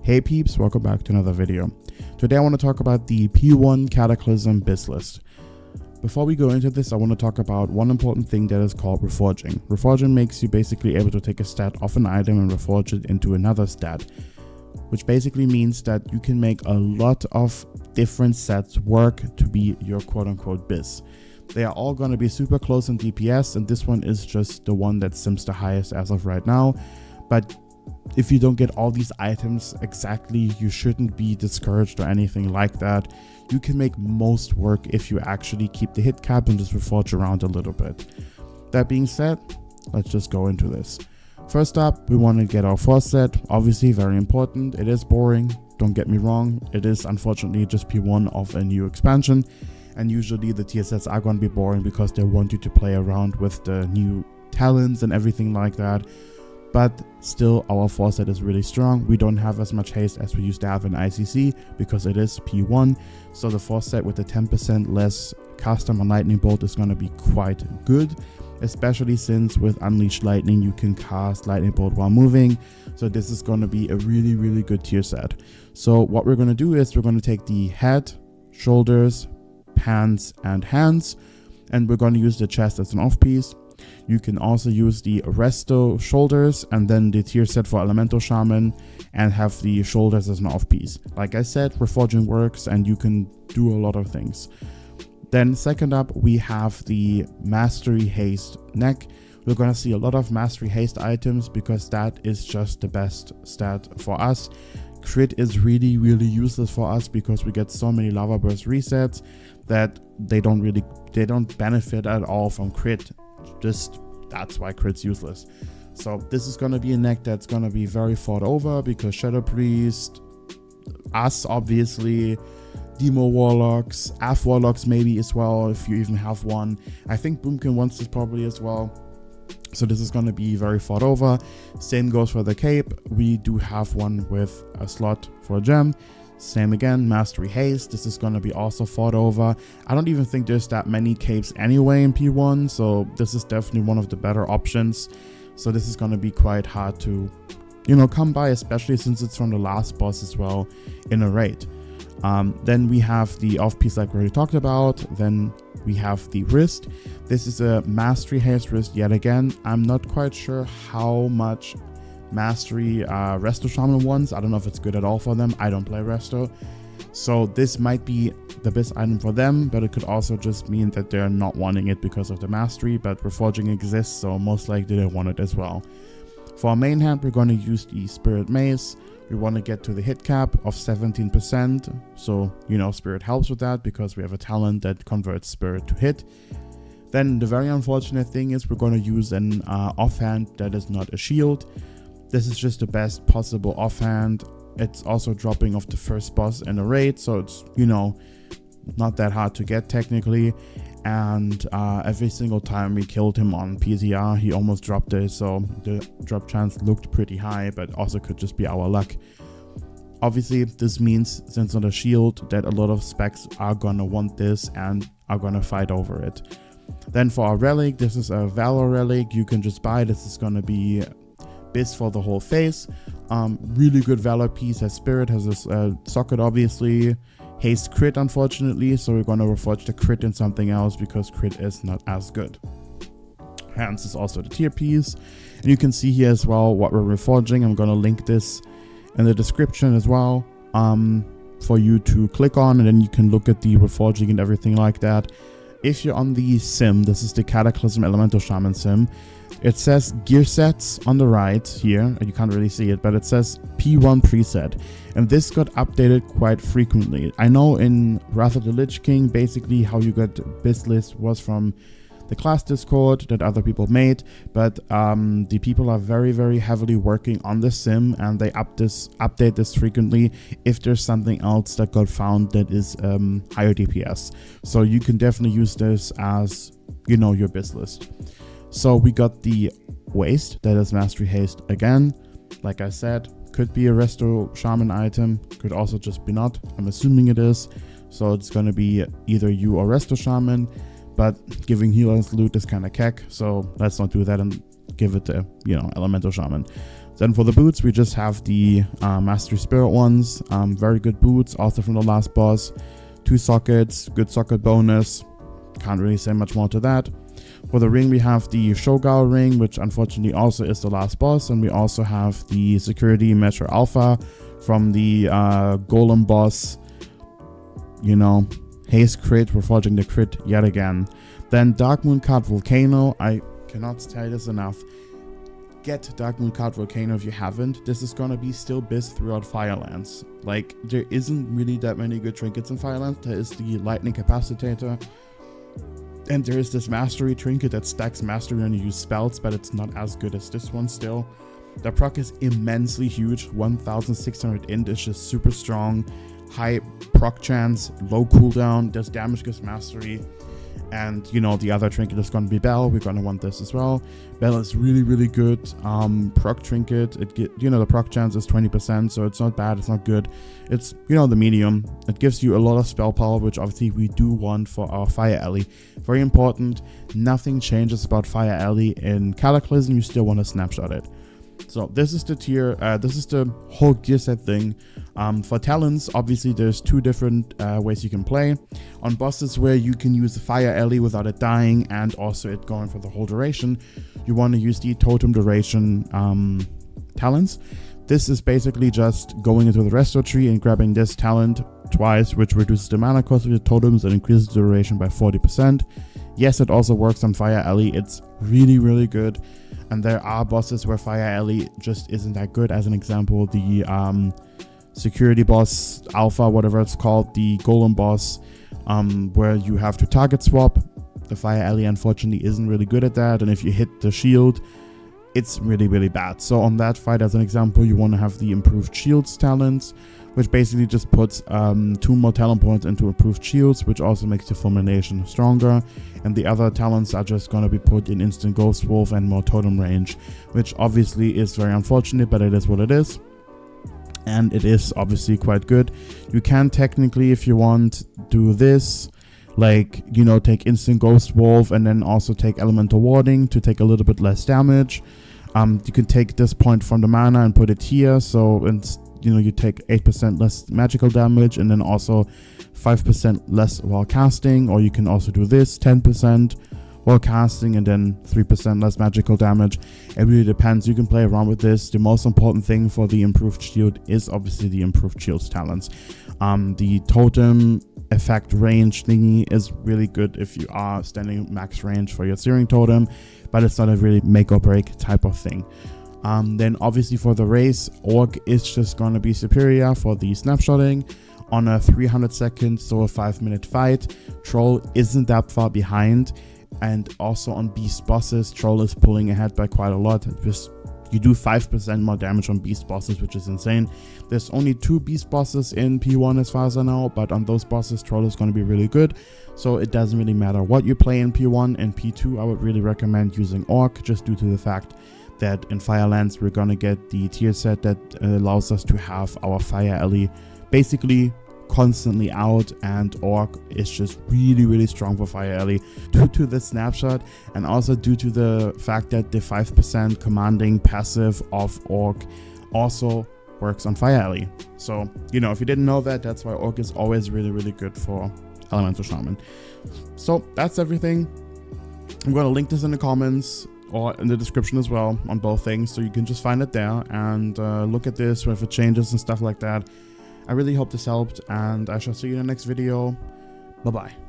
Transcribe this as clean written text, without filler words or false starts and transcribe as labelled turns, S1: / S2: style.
S1: Hey peeps, welcome back to another video. Today I want to talk about the P1 Cataclysm BIS list. Before we go into this, I want to talk about one important thing that is called reforging. Reforging makes you basically able to take a stat of an item and reforge it into another stat, which basically means that you can make a lot of different sets work to be your quote-unquote BIS. They are all going to be super close in DPS, and this one is just the one that sims the highest as of right now. But if you don't get all these items exactly, you shouldn't be discouraged or anything like that. You can make most work if you actually keep the hit cap and just reforge around a little bit. That being said, let's just go into this. First up, we want to get our force set. Obviously very important. It is boring, don't get me wrong. It is unfortunately just P1 of a new expansion, and usually the tier sets are going to be boring because they want you to play around with the new talents and everything like that. But still, our force set is really strong. We don't have as much haste as we used to have in ICC because it is P1. So the force set with the 10% less cast on lightning bolt is going to be quite good, especially since with Unleashed Lightning you can cast lightning bolt while moving. So this is going to be a really good tier set. So what we're going to do is we're going to take the head, shoulders, pants and hands, and we're going to use the chest as an off piece. You can also use the resto shoulders and then the tier set for elemental shaman and have the shoulders as an off piece. Like I said, reforging works and you can do a lot of things. Then second up, we have the mastery haste neck. We're going to see a lot of mastery haste items because that is just the best stat for us. Crit is really useless for us because we get so many lava burst resets that they don't benefit at all from crit. Just that's why crit's useless. So this is going to be a neck that's going to be very fought over because Shadow Priest, us obviously, Demo Warlocks, AF Warlocks maybe as well if you even have one. I think Boomkin wants this probably as well. So this is going to be very fought over. Same goes for the cape. We do have one with a slot for a gem. Same again, mastery haste. This is going to be also fought over. I don't even think there's that many capes anyway in P1, so this is definitely one of the better options. So this is going to be quite hard to, come by, especially since it's from the last boss as well in a raid. Then we have the off piece like we already talked about. Then we have the wrist. This is a mastery haste wrist yet again. I'm not quite sure how much mastery resto shaman ones. I don't know if it's good at all for them. I don't play resto, so this might be the best item for them, but it could also just mean that they're not wanting it because of the mastery. But reforging exists, so most likely they want it as well. For our main hand, we're going to use the spirit mace. We want to get to the hit cap of 17%, so spirit helps with that because we have a talent that converts spirit to hit. Then the very unfortunate thing is we're going to use an offhand that is not a shield. This is just the best possible offhand. It's also dropping off the first boss in a raid, so it's, not that hard to get technically. And every single time we killed him on PZR, he almost dropped it, so the drop chance looked pretty high, but also could just be our luck. Obviously, this means, since not a shield, that a lot of specs are gonna want this and are gonna fight over it. Then for our relic, this is a Valor relic. You can just buy. This is gonna be BIS for the whole phase. Really good Valor piece. Has spirit, has a socket obviously, haste crit unfortunately, so we're going to reforge the crit in something else because crit is not as good. Hands is also the tier piece, and you can see here as well what we're reforging. I'm going to link this in the description as well for you to click on, and then you can look at the reforging and everything like that. If you're on the sim, this is the Cataclysm Elemental Shaman sim. It says gear sets on the right here. You can't really see it, but it says P1 preset. And this got updated quite frequently. I know in Wrath of the Lich King, basically how you got BIS list was from the class Discord that other people made. But the people are very heavily working on the sim, and they update this frequently if there's something else that got found that is higher DPS. So you can definitely use this as, your BIS list. So we got the waist, that is mastery haste again. Like I said, could be a resto shaman item, could also just be not. I'm assuming it is. So it's going to be either you or resto shaman, but giving healers loot is kind of keck. So let's not do that and give it to, elemental shaman. Then for the boots, we just have the Mastery Spirit ones. Very good boots, also from the last boss. 2 sockets, good socket bonus. Can't really say much more to that. For the ring, we have the Shogao ring, which unfortunately also is the last boss. And we also have the Security Measure Alpha from the Golem boss. You know, haste crit, reforging the crit yet again. Then Dark Moon Card Volcano. I cannot tell this enough. Get Dark Moon Card Volcano if you haven't. This is gonna be still BIS throughout Firelands. Like, there isn't really that many good trinkets in Firelands. There is the Lightning Capacitator, and there is this Mastery Trinket that stacks Mastery when you use spells, but it's not as good as this one still. The proc is immensely huge. 1600 int is just super strong. High proc chance, low cooldown, does damage, gives Mastery. And, you know, the other trinket is going to be Bell. We're going to want this as well. Bell is really, really good. Proc trinket, the proc chance is 20%, so it's not bad, it's not good. It's, you know, the medium. It gives you a lot of spell power, which obviously we do want for our Fire Alley. Very important. Nothing changes about Fire Alley in Cataclysm. You still want to snapshot it. So this is the tier, this is the whole gear set thing. For talents, obviously there's 2 different ways you can play. On bosses where you can use the Fire Alley without it dying and also it going for the whole duration, you want to use the Totem Duration talents. This is basically just going into the Restore tree and grabbing this talent twice, which reduces the mana cost of your totems and increases the duration by 40%. Yes, it also works on Fire Alley. It's really, really good. And there are bosses where Fire Alley just isn't that good. As an example, the Security boss, Alpha, whatever it's called, the Golem boss, where you have to target swap. The Fire Alley, unfortunately, isn't really good at that. And if you hit the shield, it's really, really bad. So on that fight, as an example, you want to have the Improved Shields talents, which basically just puts 2 more talent points into Improved Shields, which also makes the Fulmination stronger. And the other talents are just going to be put in Instant Ghost Wolf and more totem range, which obviously is very unfortunate, but it is what it is. And it is obviously quite good. You can technically, if you want, do this, like, you know, take Instant Ghost Wolf and then also take Elemental Warding to take a little bit less damage. You can take this point from the mana and put it here, so you know, you take 8% less magical damage and then also 5% less while casting. Or you can also do this, 10% while casting and then 3% less magical damage. It really depends. You can play around with this. The most important thing for the Improved Shield is obviously the Improved Shields talents. The Totem effect range thingy is really good if you are standing max range for your Searing Totem, but it's not a really make or break type of thing. Then obviously for the race, Orc is just going to be superior for the snapshotting. On a 300 second, so a 5-minute fight, Troll isn't that far behind. And also on Beast bosses, Troll is pulling ahead by quite a lot. You do 5% more damage on Beast bosses, which is insane. There's only 2 Beast bosses in P1 as far as I know, but on those bosses, Troll is going to be really good. So it doesn't really matter what you play in P1 and P2. I would really recommend using Orc, just due to the fact that in Firelands we're going to get the tier set that allows us to have our Fire Alley basically constantly out, and Orc is just really, really strong for Fire Alley due to the snapshot and also due to the fact that the 5% commanding passive of Orc also works on Fire Alley. So, you know, if you didn't know that, that's why Orc is always really, really good for Elemental Shaman. So that's everything. I'm going to link this in the comments or in the description as well on both things, so you can just find it there and look at this if it changes and stuff like that. I really hope this helped, and I shall see you in the next video. Bye bye.